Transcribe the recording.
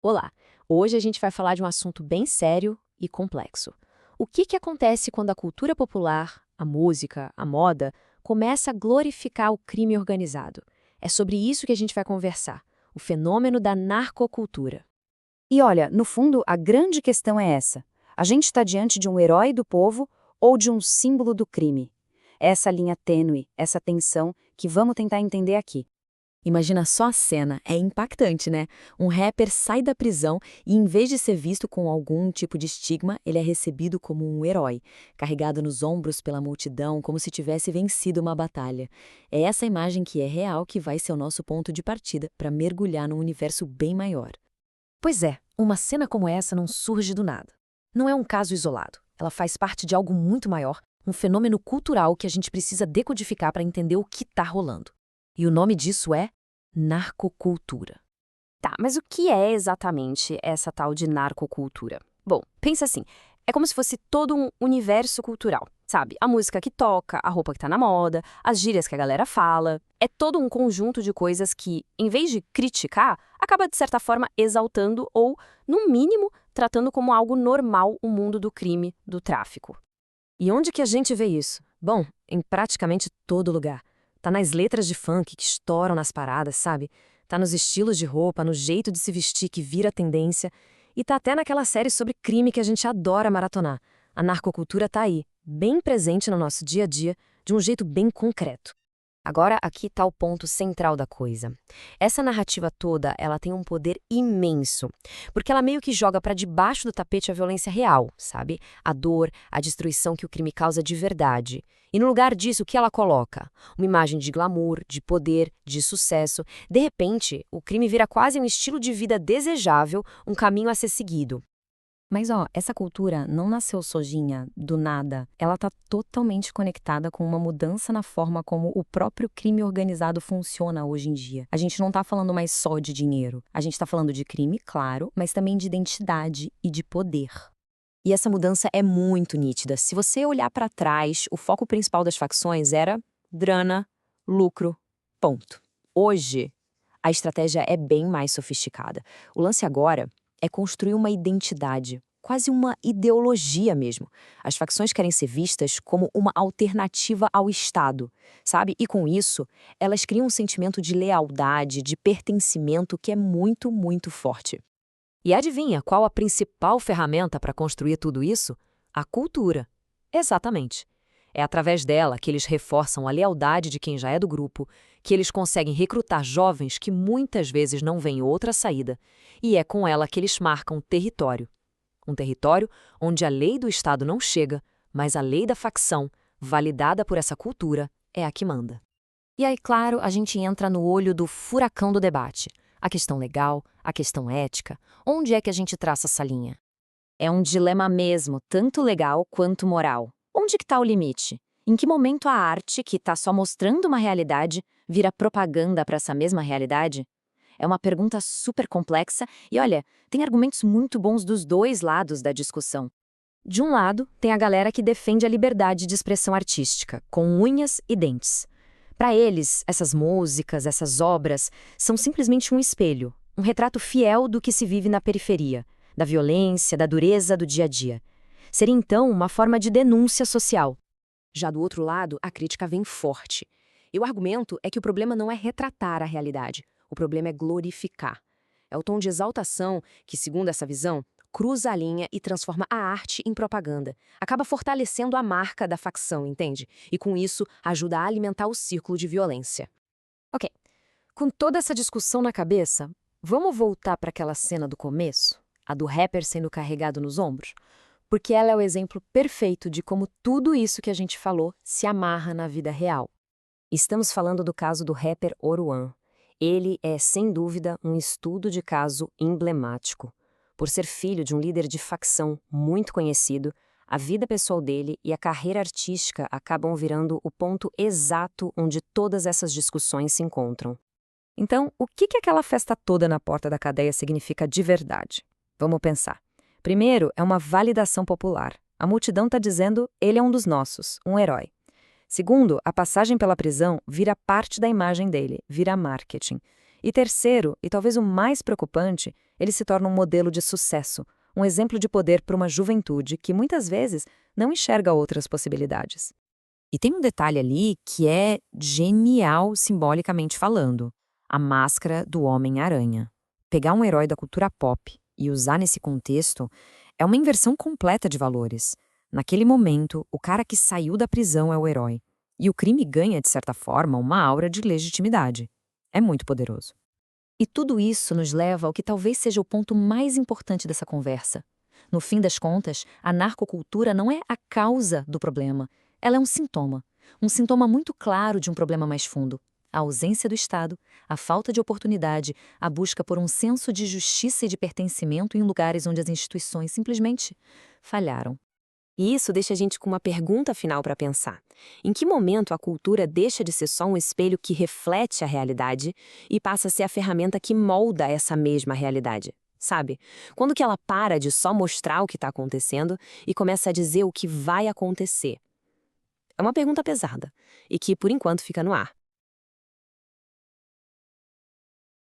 Olá! Hoje a gente vai falar de um assunto bem sério e complexo. O que acontece quando a cultura popular, a música, a moda, começa a glorificar o crime organizado? É sobre isso que a gente vai conversar, o fenômeno da narcocultura. E olha, no fundo, a grande questão é essa. A gente está diante de um herói do povo ou de um símbolo do crime? Essa linha tênue, essa tensão que vamos tentar entender aqui. Imagina só a cena, é impactante, né? Um rapper sai da prisão e, em vez de ser visto com algum tipo de estigma, ele é recebido como um herói, carregado nos ombros pela multidão, como se tivesse vencido uma batalha. É essa imagem que é real que vai ser o nosso ponto de partida para mergulhar num universo bem maior. Pois é, uma cena como essa não surge do nada. Não é um caso isolado. Ela faz parte de algo muito maior, um fenômeno cultural que a gente precisa decodificar para entender o que está rolando. E o nome disso é narcocultura. Tá, mas o que é exatamente essa tal de narcocultura? Bom, pensa assim, é como se fosse todo um universo cultural, sabe? A música que toca, a roupa que tá na moda, as gírias que a galera fala. É todo um conjunto de coisas que, em vez de criticar, acaba de certa forma exaltando ou, no mínimo, tratando como algo normal o mundo do crime, do tráfico. E onde que a gente vê isso? Bom, em praticamente todo lugar. Tá nas letras de funk que estouram nas paradas, sabe? Tá nos estilos de roupa, no jeito de se vestir que vira tendência. E tá até naquela série sobre crime que a gente adora maratonar. A narcocultura tá aí, bem presente no nosso dia a dia, de um jeito bem concreto. Agora, aqui está o ponto central da coisa. Essa narrativa toda, ela tem um poder imenso, porque ela meio que joga para debaixo do tapete a violência real, sabe? A dor, a destruição que o crime causa de verdade. E no lugar disso, o que ela coloca? Uma imagem de glamour, de poder, de sucesso. De repente, o crime vira quase um estilo de vida desejável, um caminho a ser seguido. Mas essa cultura não nasceu sozinha, do nada. Ela está totalmente conectada com uma mudança na forma como o próprio crime organizado funciona hoje em dia. A gente não está falando mais só de dinheiro. A gente está falando de crime, claro, mas também de identidade e de poder. E essa mudança é muito nítida. Se você olhar para trás, o foco principal das facções era grana, lucro, ponto. Hoje, a estratégia é bem mais sofisticada. O lance agora é construir uma identidade, quase uma ideologia mesmo. As facções querem ser vistas como uma alternativa ao Estado, sabe? E com isso, elas criam um sentimento de lealdade, de pertencimento que é muito, muito forte. E adivinha qual a principal ferramenta para construir tudo isso? A cultura. Exatamente. É através dela que eles reforçam a lealdade de quem já é do grupo, que eles conseguem recrutar jovens que muitas vezes não veem outra saída, e é com ela que eles marcam território. Um território onde a lei do Estado não chega, mas a lei da facção, validada por essa cultura, é a que manda. E aí, claro, a gente entra no olho do furacão do debate. A questão legal, a questão ética. Onde é que a gente traça essa linha? É um dilema mesmo, tanto legal quanto moral. Onde que está o limite? Em que momento a arte, que está só mostrando uma realidade, vira propaganda para essa mesma realidade? É uma pergunta super complexa e, olha, tem argumentos muito bons dos dois lados da discussão. De um lado, tem a galera que defende a liberdade de expressão artística, com unhas e dentes. Para eles, essas músicas, essas obras, são simplesmente um espelho, um retrato fiel do que se vive na periferia, da violência, da dureza do dia a dia. Seria, então, uma forma de denúncia social. Já do outro lado, a crítica vem forte. E o argumento é que o problema não é retratar a realidade, o problema é glorificar. É o tom de exaltação que, segundo essa visão, cruza a linha e transforma a arte em propaganda. Acaba fortalecendo a marca da facção, entende? E com isso, ajuda a alimentar o círculo de violência. Ok, com toda essa discussão na cabeça, vamos voltar para aquela cena do começo? A do rapper sendo carregado nos ombros? Porque ela é o exemplo perfeito de como tudo isso que a gente falou se amarra na vida real. Estamos falando do caso do rapper Oruan. Ele é, sem dúvida, um estudo de caso emblemático. Por ser filho de um líder de facção muito conhecido, a vida pessoal dele e a carreira artística acabam virando o ponto exato onde todas essas discussões se encontram. Então, o que aquela festa toda na porta da cadeia significa de verdade? Vamos pensar. Primeiro, é uma validação popular. A multidão está dizendo, ele é um dos nossos, um herói. Segundo, a passagem pela prisão vira parte da imagem dele, vira marketing. E terceiro, e talvez o mais preocupante, ele se torna um modelo de sucesso, um exemplo de poder para uma juventude que muitas vezes não enxerga outras possibilidades. E tem um detalhe ali que é genial simbolicamente falando: a máscara do Homem-Aranha. Pegar um herói da cultura pop e usar nesse contexto é uma inversão completa de valores. Naquele momento, o cara que saiu da prisão é o herói. E o crime ganha, de certa forma, uma aura de legitimidade. É muito poderoso. E tudo isso nos leva ao que talvez seja o ponto mais importante dessa conversa. No fim das contas, a narcocultura não é a causa do problema. Ela é um sintoma. Um sintoma muito claro de um problema mais fundo. A ausência do Estado, a falta de oportunidade, a busca por um senso de justiça e de pertencimento em lugares onde as instituições simplesmente falharam. E isso deixa a gente com uma pergunta final para pensar. Em que momento a cultura deixa de ser só um espelho que reflete a realidade e passa a ser a ferramenta que molda essa mesma realidade? Sabe? Quando que ela para de só mostrar o que está acontecendo e começa a dizer o que vai acontecer? É uma pergunta pesada e que, por enquanto, fica no ar.